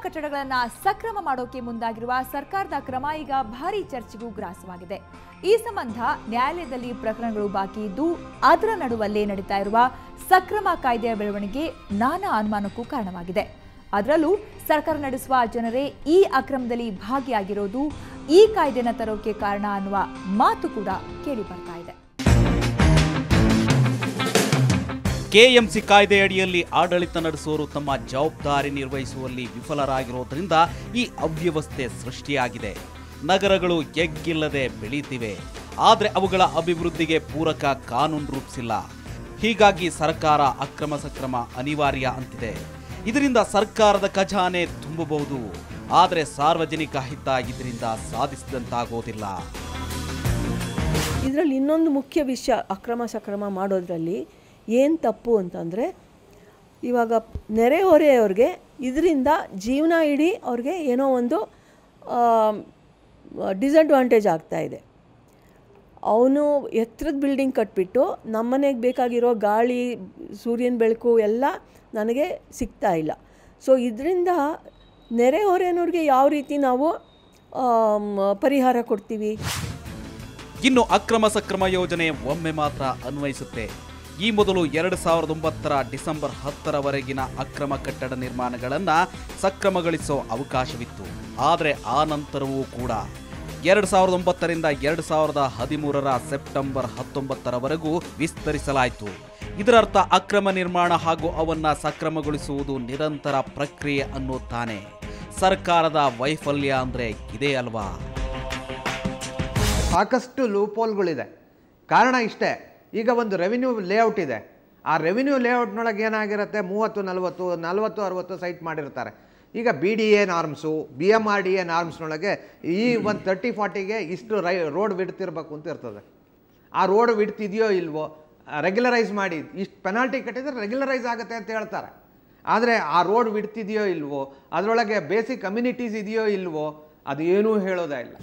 ಕಟ್ಟಡಗಳನ್ನು ಸಕ್ರಮ ಮಾಡೋಕೆ ಮುಂದಾಗಿರುವ ಸರ್ಕಾರದ ಕ್ರಮ ಈಗ ಭಾರೀ ಚರ್ಚೆಗೂ ಗ್ರಾಸವಾಗಿದೆ. ಈ ಸಂಬಂಧ ನ್ಯಾಯಾಲಯದಲ್ಲಿ ಪ್ರಕರಣಗಳು ಬಾಕಿ ಇದ್ದು ಅದರ ನಡುವಲ್ಲೇ ನಡೀತಾ ಇರುವ ಸಕ್ರಮ ಕಾಯ್ದೆಯ ಬೆಳವಣಿಗೆ ನಾನಾ ಅನುಮಾನಕ್ಕೂ ಕಾರಣವಾಗಿದೆ. ಅದರಲ್ಲೂ ಸರ್ಕಾರ ನಡೆಸುವ ಜನರೇ ಈ ಅಕ್ರಮದಲ್ಲಿ ಭಾಗಿಯಾಗಿರೋದು ಈ ಕಾಯ್ದೆನ ತರೋಕೆ ಕಾರಣ ಅನ್ನುವ ಮಾತು ಕೂಡ ಕೇಳಿ ಬರ್ತಾ ಇದೆ. ಕೆಎಂಸಿ ಕಾಯ್ದೆಯಡಿಯಲ್ಲಿ ಆಡಳಿತ ನಡೆಸುವವರು ತಮ್ಮ ಜವಾಬ್ದಾರಿ ನಿರ್ವಹಿಸುವಲ್ಲಿ ವಿಫಲರಾಗಿರೋದ್ರಿಂದ ಈ ಅವ್ಯವಸ್ಥೆ ಸೃಷ್ಟಿಯಾಗಿದೆ. ನಗರಗಳು ಎಗ್ಗಿಲ್ಲದೆ ಬೆಳೀತಿವೆ, ಆದರೆ ಅವುಗಳ ಅಭಿವೃದ್ಧಿಗೆ ಪೂರಕ ಕಾನೂನು ರೂಪಿಸಿಲ್ಲ. ಹೀಗಾಗಿ ಸರ್ಕಾರ ಅಕ್ರಮ ಸಕ್ರಮ ಅನಿವಾರ್ಯ ಅಂತಿದೆ. ಇದರಿಂದ ಸರ್ಕಾರದ ಖಜಾನೆ ತುಂಬಬಹುದು, ಆದರೆ ಸಾರ್ವಜನಿಕ ಹಿತ ಇದರಿಂದ ಸಾಧಿಸಿದಂತಾಗೋದಿಲ್ಲ. ಇದರಲ್ಲಿ ಇನ್ನೊಂದು ಮುಖ್ಯ ವಿಷಯ, ಅಕ್ರಮ ಸಕ್ರಮ ಮಾಡೋದ್ರಲ್ಲಿ ಏನು ತಪ್ಪು ಅಂತಂದರೆ, ಇವಾಗ ನೆರೆಹೊರೆಯವ್ರಿಗೆ ಇದರಿಂದ ಜೀವನ ಇಡೀ ಅವ್ರಿಗೆ ಏನೋ ಒಂದು ಡಿಸಡ್ವಾಂಟೇಜ್ ಆಗ್ತಾಯಿದೆ. ಅವನು ಎತ್ತರದ ಬಿಲ್ಡಿಂಗ್ ಕಟ್ಬಿಟ್ಟು ನಮ್ಮನೆಗೆ ಬೇಕಾಗಿರೋ ಗಾಳಿ, ಸೂರ್ಯನ ಬೆಳಕು ಎಲ್ಲ ನನಗೆ ಸಿಗ್ತಾ ಇಲ್ಲ. ಸೊ ಇದರಿಂದ ನೆರೆಹೊರೆಯವ್ರಿಗೆ ಯಾವ ರೀತಿ ನಾವು ಪರಿಹಾರ ಕೊಡ್ತೀವಿ? ಇನ್ನು ಅಕ್ರಮ ಸಕ್ರಮ ಯೋಜನೆ ಒಮ್ಮೆ ಮಾತ್ರ ಅನ್ವಯಿಸುತ್ತೆ. ಈ ಮೊದಲು 2009ರ ಡಿಸೆಂಬರ್ 10ರವರೆಗಿನ ಅಕ್ರಮ ಕಟ್ಟಡ ನಿರ್ಮಾಣಗಳನ್ನು ಸಕ್ರಮಗೊಳಿಸೋ ಅವಕಾಶವಿತ್ತು. ಆದರೆ ಆ ನಂತರವೂ ಕೂಡ 2009ರಿಂದ 2013ರ ಸೆಪ್ಟೆಂಬರ್ 19ರವರೆಗೂ ವಿಸ್ತರಿಸಲಾಯಿತು. ಇದರರ್ಥ ಅಕ್ರಮ ನಿರ್ಮಾಣ ಹಾಗೂ ಅವನ್ನ ಸಕ್ರಮಗೊಳಿಸುವುದು ನಿರಂತರ ಪ್ರಕ್ರಿಯೆ ಅನ್ನುತ್ತಾನೆ. ಸರ್ಕಾರದ ವೈಫಲ್ಯ ಅಂದ್ರೆ ಇದೇ ಅಲ್ವಾ? ಸಾಕಷ್ಟು ಲೂಪೋಲ್ಗಳಿದೆ. ಕಾರಣ ಇಷ್ಟೇ, ಈಗ ಒಂದು ರೆವಿನ್ಯೂ ಲೇಔಟ್ ಇದೆ. ಆ ರೆವಿನ್ಯೂ ಲೇಔಟ್ನೊಳಗೆ ಏನಾಗಿರುತ್ತೆ, 30, 40, 60 ಸೈಟ್ ಮಾಡಿರ್ತಾರೆ. ಈಗ BDA ನಾರ್ಮ್ಸು, BMRDA ನಾರ್ಮ್ಸ್ನೊಳಗೆ ಈ ಒಂದು 30-40ಗೆ ಇಷ್ಟು ರೋಡ್ ವಿಡ್ತ್ ಇರಬೇಕು ಅಂತ ಇರ್ತದೆ. ಆ ರೋಡ್ ವಿಡ್ತ್ ಇದೆಯೋ ಇಲ್ವೋ ರೆಗ್ಯುಲರೈಸ್ ಮಾಡಿ, ಇಷ್ಟು ಪೆನಾಲ್ಟಿ ಕಟ್ಟಿದರೆ ರೆಗ್ಯುಲರೈಸ್ ಆಗುತ್ತೆ ಅಂತ ಹೇಳ್ತಾರೆ. ಆದರೆ ಆ ರೋಡ್ ವಿಡ್ತ್ ಇದೆಯೋ ಇಲ್ವೋ, ಅದರೊಳಗೆ ಬೇಸಿಕ್ ಕಮ್ಯುನಿಟೀಸ್ ಇದೆಯೋ ಇಲ್ವೋ, ಅದು ಏನೂ ಹೇಳೋದೇ ಇಲ್ಲ.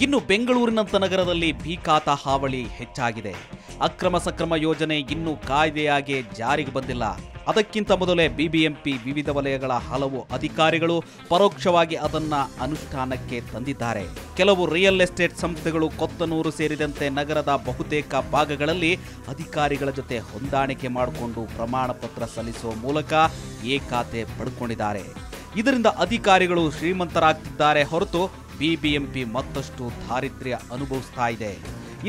ಇನ್ನು ಬೆಂಗಳೂರಿನಂಥ ನಗರದಲ್ಲಿ ಭೀಕಾತ ಹಾವಳಿ ಹೆಚ್ಚಾಗಿದೆ. ಅಕ್ರಮ ಸಕ್ರಮ ಯೋಜನೆ ಇನ್ನೂ ಕಾಯ್ದೆಯಾಗಿ ಜಾರಿಗೆ ಬಂದಿಲ್ಲ. ಅದಕ್ಕಿಂತ ಮೊದಲೇ BBMP ವಿವಿಧ ವಲಯಗಳ ಹಲವು ಅಧಿಕಾರಿಗಳು ಪರೋಕ್ಷವಾಗಿ ಅದನ್ನ ಅನುಷ್ಠಾನಕ್ಕೆ ತಂದಿದ್ದಾರೆ. ಕೆಲವು ರಿಯಲ್ ಎಸ್ಟೇಟ್ ಸಂಸ್ಥೆಗಳು ಕೊತ್ತನೂರು ಸೇರಿದಂತೆ ನಗರದ ಬಹುತೇಕ ಭಾಗಗಳಲ್ಲಿ ಅಧಿಕಾರಿಗಳ ಜೊತೆ ಹೊಂದಾಣಿಕೆ ಮಾಡಿಕೊಂಡು ಪ್ರಮಾಣ ಪತ್ರ ಸಲ್ಲಿಸುವ ಮೂಲಕ ಏಕಾತೆ ಪಡ್ಕೊಂಡಿದ್ದಾರೆ. ಇದರಿಂದ ಅಧಿಕಾರಿಗಳು ಶ್ರೀಮಂತರಾಗ್ತಿದ್ದಾರೆ ಹೊರತು BBMP ಮತ್ತಷ್ಟು ದಾರಿದ್ರ್ಯ ಅನುಭವಿಸ್ತಾ ಇದೆ.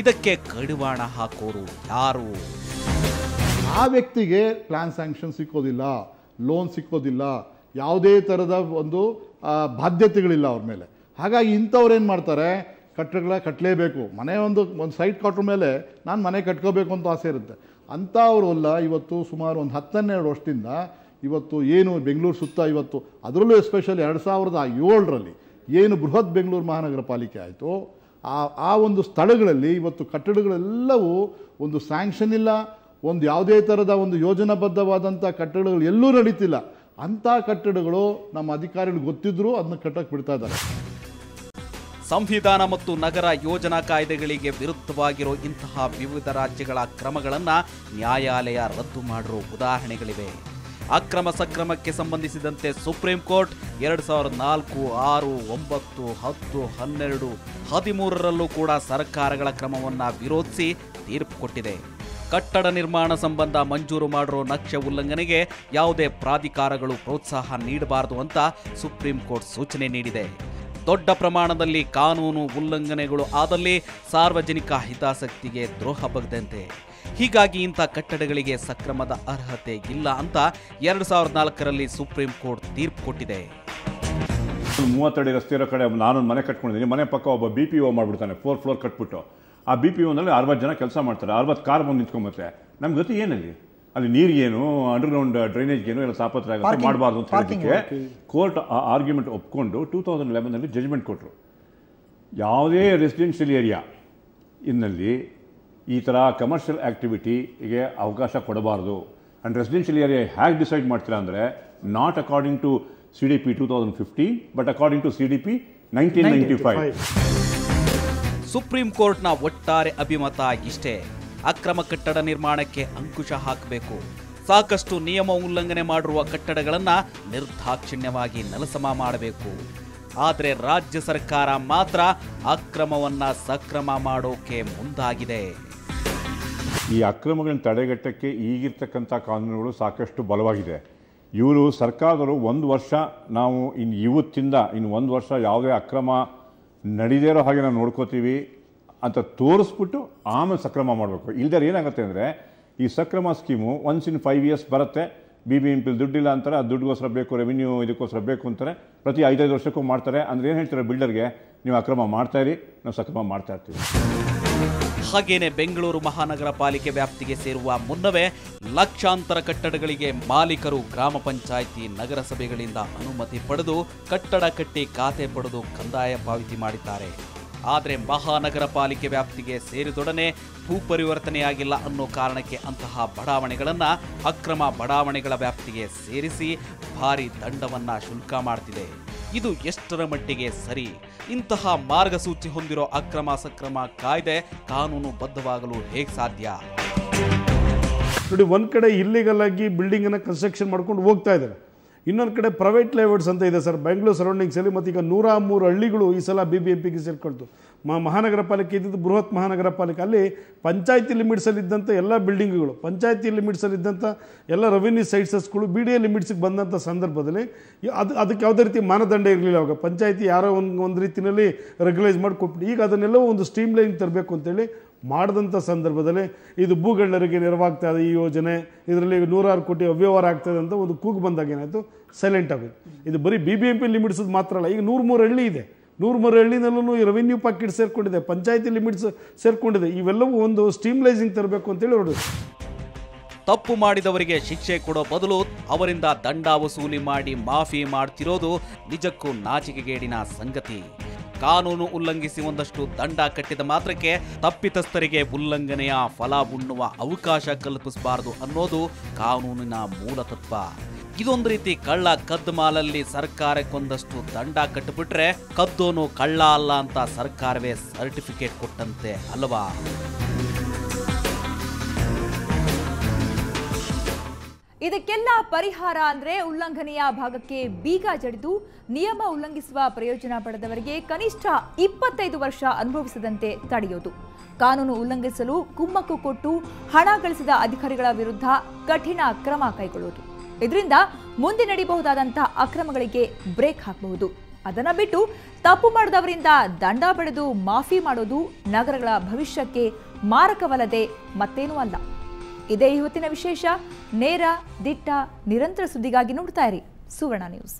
ಇದಕ್ಕೆ ಕಡಿವಾಣ ಹಾಕೋರು ಯಾರು? ಆ ವ್ಯಕ್ತಿಗೆ ಪ್ಲಾನ್ ಸ್ಯಾಂಕ್ಷನ್ ಸಿಕ್ಕೋದಿಲ್ಲ, ಲೋನ್ ಸಿಕ್ಕೋದಿಲ್ಲ, ಯಾವುದೇ ಥರದ ಒಂದು ಬಾಧ್ಯತೆಗಳಿಲ್ಲ ಅವ್ರ ಮೇಲೆ. ಹಾಗಾಗಿ ಇಂಥವ್ರು ಏನು ಮಾಡ್ತಾರೆ, ಕಟ್ಟಡಗಳ ಕಟ್ಟಲೇಬೇಕು, ಮನೆ ಒಂದು ಸೈಟ್ ಕೊಟ್ಟ ಮೇಲೆ ನಾನು ಮನೆ ಕಟ್ಕೋಬೇಕು ಅಂತ ಆಸೆ ಇರುತ್ತೆ. ಅಂಥವ್ರಲ್ಲ ಇವತ್ತು ಸುಮಾರು ಒಂದು 10-12 ವರ್ಷದಿಂದ ಇವತ್ತು ಏನು ಬೆಂಗಳೂರು ಸುತ್ತ ಇವತ್ತು, ಅದರಲ್ಲೂ ಎಸ್ಪೆಷಲಿ 2007ರಲ್ಲಿ ಏನು ಬೃಹತ್ ಬೆಂಗಳೂರು ಮಹಾನಗರ ಪಾಲಿಕೆ ಆಯಿತು, ಆ ಒಂದು ಸ್ಥಳಗಳಲ್ಲಿ ಇವತ್ತು ಕಟ್ಟಡಗಳೆಲ್ಲವೂ ಒಂದು ಸ್ಯಾಂಕ್ಷನ್ ಇಲ್ಲ, ಒಂದು ಯಾವುದೇ ಥರದ ಒಂದು ಯೋಜನಾಬದ್ಧವಾದಂಥ ಕಟ್ಟಡಗಳು ಎಲ್ಲೂ ನಡೀತಿಲ್ಲ. ಅಂಥ ಕಟ್ಟಡಗಳು ನಮ್ಮ ಅಧಿಕಾರಿಗಳು ಗೊತ್ತಿದ್ರೂ ಅದನ್ನ ಕಟ್ಟಕ್ಕೆ ಬಿಡ್ತಾ ಇದ್ದಾರೆ. ಸಂವಿಧಾನ ಮತ್ತು ನಗರ ಯೋಜನಾ ಕಾಯ್ದೆಗಳಿಗೆ ವಿರುದ್ಧವಾಗಿರೋ ಇಂತಹ ವಿವಿಧ ರಾಜ್ಯಗಳ ಕ್ರಮಗಳನ್ನು ನ್ಯಾಯಾಲಯ ರದ್ದು ಮಾಡಿರೋ ಉದಾಹರಣೆಗಳಿವೆ. ಅಕ್ರಮ ಸಕ್ರಮಕ್ಕೆ ಸಂಬಂಧಿಸಿದಂತೆ ಸುಪ್ರೀಂ ಕೋರ್ಟ್ 2004, 6, 9, 10, 12, 13ರಲ್ಲೂ ಕೂಡ ಸರ್ಕಾರಗಳ ಕ್ರಮವನ್ನು ವಿರೋಧಿಸಿ ತೀರ್ಪು ಕೊಟ್ಟಿದೆ. ಕಟ್ಟಡ ನಿರ್ಮಾಣ ಸಂಬಂಧ ಮಂಜೂರು ಮಾಡಿರೋ ನಕ್ಷೆ ಉಲ್ಲಂಘನೆಗೆ ಯಾವುದೇ ಪ್ರಾಧಿಕಾರಗಳು ಪ್ರೋತ್ಸಾಹ ನೀಡಬಾರದು ಅಂತ ಸುಪ್ರೀಂ ಕೋರ್ಟ್ ಸೂಚನೆ ನೀಡಿದೆ. ದೊಡ್ಡ ಪ್ರಮಾಣದಲ್ಲಿ ಕಾನೂನು ಉಲ್ಲಂಘನೆಗಳು ಆದಲ್ಲಿ ಸಾರ್ವಜನಿಕ ಹಿತಾಸಕ್ತಿಗೆ ದ್ರೋಹ ಬಗ್ದಂತೆ. ಹೀಗಾಗಿ ಇಂಥ ಕಟ್ಟಡಗಳಿಗೆ ಸಕ್ರಮದ ಅರ್ಹತೆ ಇಲ್ಲ ಅಂತ 2004ರಲ್ಲಿ ಸುಪ್ರೀಂ ಕೋರ್ಟ್ ತೀರ್ಪು ಕೊಟ್ಟಿದೆ. 30 ಅಡಿ ರಸ್ತೆ ಇರೋ ಕಡೆ ನಾನೊಂದು ಮನೆ ಕಟ್ಕೊಂಡಿದ್ದೀನಿ, ಮನೆ ಪಕ್ಕ ಒಬ್ಬ BPO ಮಾಡಿಬಿಡ್ತಾನೆ, 4 ಫ್ಲೋರ್ ಕಟ್ಬಿಟ್ಟು. ಆ BPOನಲ್ಲಿ 60 ಜನ ಕೆಲಸ ಮಾಡ್ತಾರೆ, 60 ಕಾರ್ ಬಂದು ನಿಂತ್ಕೊಂಬತ್ತೆ. ನಮ್ಗೆ ಗೊತ್ತಿ ಏನಲ್ಲಿ ಅಲ್ಲಿ ನೀರಿಗೇನು, ಅಂಡರ್ಗ್ರೌಂಡ್ ಡ್ರೈನೇಜ್ಗೇನು ಎಲ್ಲ ತಾಪತ್ರ ಆಗುತ್ತೆ, ಮಾಡಬಾರ್ದು ಅಂತ ಹೇಳೋದಕ್ಕೆ ಕೋರ್ಟ್ ಆ ಆರ್ಗ್ಯುಮೆಂಟ್ ಒಪ್ಕೊಂಡು 2011ನಲ್ಲಿ ಜಜ್ಮೆಂಟ್ ಕೊಟ್ಟರು. ಯಾವುದೇ ರೆಸಿಡೆನ್ಷಿಯಲ್ ಏರಿಯಾ ಇನ್ನಲ್ಲಿ ಈ ಥರ ಕಮರ್ಷಿಯಲ್ ಆ್ಯಕ್ಟಿವಿಟಿಗೆ ಅವಕಾಶ ಕೊಡಬಾರ್ದು. ಆ್ಯಂಡ್ ರೆಸಿಡೆನ್ಷಿಯಲ್ ಏರಿಯಾ ಹೇಗೆ ಡಿಸೈಡ್ ಮಾಡ್ತೀರಾ ಅಂದರೆ, not according to CDP 2015 but according to CDP 1995. Supreme ಕೋರ್ಟ್ನ ಒಟ್ಟಾರೆ ಅಭಿಮತ ಇಷ್ಟೇ, ಅಕ್ರಮ ಕಟ್ಟಡ ನಿರ್ಮಾಣಕ್ಕೆ ಅಂಕುಶ ಹಾಕಬೇಕು. ಸಾಕಷ್ಟು ನಿಯಮ ಉಲ್ಲಂಘನೆ ಮಾಡಿರುವ ಕಟ್ಟಡಗಳನ್ನು ನಿರ್ದಾಕ್ಷಿಣ್ಯವಾಗಿ ನೆಲಸಮ ಮಾಡಬೇಕು. ಆದರೆ ರಾಜ್ಯ ಸರ್ಕಾರ ಮಾತ್ರ ಅಕ್ರಮವನ್ನ ಸಕ್ರಮ ಮಾಡೋಕೆ ಮುಂದಾಗಿದೆ. ಈ ಅಕ್ರಮಗಳನ್ನು ತಡೆಗಟ್ಟಕ್ಕೆ ಈಗಿರ್ತಕ್ಕಂಥ ಕಾನೂನುಗಳು ಸಾಕಷ್ಟು ಬಲವಾಗಿದೆ. ಇವರು ಸರ್ಕಾರದವರು 1 ವರ್ಷ ನಾವು ಇವತ್ತಿಂದ 1 ವರ್ಷ ಯಾವುದೇ ಅಕ್ರಮ ನಡೀದೇ ಇರೋ ಹಾಗೆ ನಾವು ನೋಡ್ಕೋತೀವಿ ಅಂತ ತೋರಿಸ್ಬಿಟ್ಟು ಆಮೇಲೆ ಸಕ್ರಮ ಮಾಡಬೇಕು. ಇಲ್ದರೆ ಏನಾಗುತ್ತೆ ಅಂದರೆ ಈ ಸಕ್ರಮ ಸ್ಕೀಮು ಒನ್ಸ್ ಇನ್ 5 years ಬರುತ್ತೆ. BBMP ದುಡ್ಡಿಲ್ಲ ಅಂತಾರೆ, ಆ ದುಡ್ಡುಗೋಸ್ಕರ ಬೇಕು, ರೆವಿನ್ಯೂ ಇದಕ್ಕೋಸ್ಕರ ಬೇಕು ಅಂತಾರೆ. ಪ್ರತಿ 5-5 ವರ್ಷಕ್ಕೂ ಮಾಡ್ತಾರೆ. ಅಂದರೆ ಏನು ಹೇಳ್ತಾರೆ ಬಿಲ್ಡರ್ಗೆ, ನೀವು ಅಕ್ರಮ ಮಾಡ್ತಾ ಇರಿ, ನಾವು ಸಕ್ರಮ ಮಾಡ್ತಾ ಇರ್ತೀವಿ. ಹಾಗೇನೆ ಬೆಂಗಳೂರು ಮಹಾನಗರ ಪಾಲಿಕೆ ವ್ಯಾಪ್ತಿಗೆ ಸೇರುವ ಮುನ್ನವೇ ಲಕ್ಷಾಂತರ ಕಟ್ಟಡಗಳಿಗೆ ಮಾಲೀಕರು ಗ್ರಾಮ ಪಂಚಾಯಿತಿ ನಗರಸಭೆಗಳಿಂದ ಅನುಮತಿ ಪಡೆದು ಕಟ್ಟಡ ಕಟ್ಟಿ ಖಾತೆ ಪಡೆದು ಕಂದಾಯ ಪಾವತಿ ಮಾಡಿದ್ದಾರೆ. ಆದರೆ ಮಹಾನಗರ ಪಾಲಿಕೆ ವ್ಯಾಪ್ತಿಗೆ ಸೇರಿದೊಡನೆ ಭೂ ಪರಿವರ್ತನೆಯಾಗಿಲ್ಲ ಅನ್ನೋ ಕಾರಣಕ್ಕೆ ಅಂತಹ ಬಡಾವಣೆಗಳನ್ನು ಅಕ್ರಮ ಬಡಾವಣೆಗಳ ವ್ಯಾಪ್ತಿಗೆ ಸೇರಿಸಿ ಭಾರಿ ದಂಡವನ್ನ ಶುಲ್ಕ ಮಾಡ್ತಿದೆ. ಇದು ಎಷ್ಟರ ಮಟ್ಟಿಗೆ ಸರಿ? ಇಂತಹ ಮಾರ್ಗಸೂಚಿ ಹೊಂದಿರೋ ಅಕ್ರಮ ಸಕ್ರಮ ಕಾಯ್ದೆ ಕಾನೂನು ಬದ್ಧವಾಗಲು ಹೇಗೆ ಸಾಧ್ಯ? ನೋಡಿ, ಒಂದು ಕಡೆ ಇಲ್ಲಿಗಲ್ ಆಗಿ ಬಿಲ್ಡಿಂಗನ್ನು ಕನ್ಸ್ಟ್ರಕ್ಷನ್ ಮಾಡ್ಕೊಂಡು ಹೋಗ್ತಾ ಇದ್ದಾರೆ. ಇನ್ನೊಂದು ಕಡೆ ಪ್ರೈವೇಟ್ ಲೇಔಟ್ಸ್ ಅಂತ ಇದೆ ಸರ್ ಬೆಂಗಳೂರು ಸರೌಂಡಿಂಗ್ಸಲ್ಲಿ. ಮತ್ತು ಈಗ 103 ಹಳ್ಳಿಗಳು ಈ ಸಲ BBMPಗೆ ಸೇರ್ಕೊಳ್ತು. ಮಹಾನಗರ ಪಾಲಿಕೆ ಇದ್ದಿದ್ದು ಬೃಹತ್ ಮಹಾನಗರ ಪಾಲಿಕೆ. ಅಲ್ಲಿ ಪಂಚಾಯತಿ ಲಿಮಿಟ್ಸಲ್ಲಿದ್ದಂಥ ಎಲ್ಲ ಬಿಲ್ಡಿಂಗ್ಗಳು, ಪಂಚಾಯತಿ ಲಿಮಿಟ್ಸಲ್ಲಿದ್ದಂಥ ಎಲ್ಲ ರೆವಿನ್ಯೂ ಸೈಟ್ಸಸ್ಗಳು BDA ಲಿಮಿಟ್ಸ್ಗೆ ಬಂದಂಥ ಸಂದರ್ಭದಲ್ಲಿ ಅದಕ್ಕೆ ಯಾವುದೇ ರೀತಿ ಮಾನದಂಡ ಇರಲಿಲ್ಲ. ಅವಾಗ ಪಂಚಾಯತಿ ಯಾರೋ ಒಂದು ರೀತಿಯಲ್ಲಿ ರೆಗ್ಯುಲೈಸ್ ಮಾಡಿ ಕೊಟ್ಬಿಟ್ಟು ಈಗ ಅದನ್ನೆಲ್ಲವೂ ಒಂದು ಸ್ಟ್ರೀಮ್ ಲೈನ್ ತರಬೇಕು ಅಂತೇಳಿ ಮಾಡಿದಂಥ ಸಂದರ್ಭದಲ್ಲಿ ಇದು ಭೂಗಳ್ಳರಿಗೆ ನೆರವಾಗ್ತಾ ಇದೆ ಈ ಯೋಜನೆ, ಇದರಲ್ಲಿ 106 ಕೋಟಿ ಅವ್ಯವಹಾರ ಆಗ್ತದೆ ಅಂತ ಒಂದು ಕೂಗು ಬಂದಾಗ ಏನಾಯಿತು, ಸೈಲೆಂಟ್ ಆಗೋದು. ಇದು ಬರೀ BBMP ಲಿಮಿಟ್ಸ್ ಮಾತ್ರ ಅಲ್ಲ, ಈಗ 103 ಹಳ್ಳಿ ಇದೆ. 103 ಹಳ್ಳಿನಲ್ಲೂ ಈ ರೆವಿನ್ಯೂ ಪಾಕೆಟ್ ಸೇರ್ಕೊಂಡಿದೆ, ಪಂಚಾಯತಿ ಲಿಮಿಟ್ಸ್ ಸೇರ್ಕೊಂಡಿದೆ. ಇವೆಲ್ಲವೂ ಒಂದು ಸ್ಟ್ರೀಮ್ಲೈಸಿಂಗ್ ತರಬೇಕು ಅಂತೇಳಿ ಹೊರಡು. ತಪ್ಪು ಮಾಡಿದವರಿಗೆ ಶಿಕ್ಷೆ ಕೊಡೋ ಬದಲು ಅವರಿಂದ ದಂಡ ವಸೂಲಿ ಮಾಡಿ ಮಾಫಿ ಮಾಡ್ತಿರೋದು ನಿಜಕ್ಕೂ ನಾಚಿಕೆಗೇಡಿನ ಸಂಗತಿ. ಕಾನೂನು ಉಲ್ಲಂಘಿಸಿ ಒಂದಷ್ಟು ದಂಡ ಕಟ್ಟಿದ ಮಾತ್ರಕ್ಕೆ ತಪ್ಪಿತಸ್ಥರಿಗೆ ಉಲ್ಲಂಘನೆಯ ಫಲ ಉಣ್ಣುವ ಅವಕಾಶ ಕಲ್ಪಿಸಬಾರದು ಅನ್ನೋದು ಕಾನೂನಿನ ಮೂಲ ತತ್ವ. ಇದೊಂದು ರೀತಿ ಕಳ್ಳ ಕದ್ದ ಮಾಲಲ್ಲಿ ಸರ್ಕಾರಕ್ಕೊಂದಷ್ಟು ದಂಡ ಕಟ್ಟಿಬಿಟ್ರೆ ಕದ್ದೋನು ಕಳ್ಳ ಅಲ್ಲ ಅಂತ ಸರ್ಕಾರವೇ ಸರ್ಟಿಫಿಕೇಟ್ ಕೊಟ್ಟಂತೆ ಅಲ್ವಾ? ಇದಕ್ಕೆಲ್ಲ ಪರಿಹಾರ ಅಂದ್ರೆ ಉಲ್ಲಂಘನೆಯ ಭಾಗಕ್ಕೆ ಬೀಗ ಜಡಿದು ನಿಯಮ ಉಲ್ಲಂಘಿಸುವ ಪ್ರಯೋಜನ ಪಡೆದವರಿಗೆ ಕನಿಷ್ಠ 25 ವರ್ಷ ಅನುಭವಿಸದಂತೆ ತಡೆಯೋದು. ಕಾನೂನು ಉಲ್ಲಂಘಿಸಲು ಕುಮ್ಮಕ್ಕು ಕೊಟ್ಟು ಹಣ ಗಳಿಸಿದ ಅಧಿಕಾರಿಗಳ ವಿರುದ್ಧ ಕಠಿಣ ಕ್ರಮ ಕೈಗೊಳ್ಳುವುದು. ಇದರಿಂದ ಮುಂದೆ ನಡೆಯಬಹುದಾದಂತಹ ಅಕ್ರಮಗಳಿಗೆ ಬ್ರೇಕ್ ಹಾಕಬಹುದು. ಅದನ್ನ ಬಿಟ್ಟು ತಪ್ಪು ಮಾಡಿದವರಿಂದ ದಂಡ ಪಡೆದು ಮಾಫಿ ಮಾಡೋದು ನಗರಗಳ ಭವಿಷ್ಯಕ್ಕೆ ಮಾರಕವಲ್ಲದೆ ಮತ್ತೇನೂ ಅಲ್ಲ. ಇದೇ ಇವತ್ತಿನ ವಿಶೇಷ. ನೇರ, ದಿಟ್ಟ, ನಿರಂತರ ಸುದ್ದಿಗಾಗಿ ನೋಡ್ತಾ ಇರಿ ಸುವರ್ಣ ನ್ಯೂಸ್.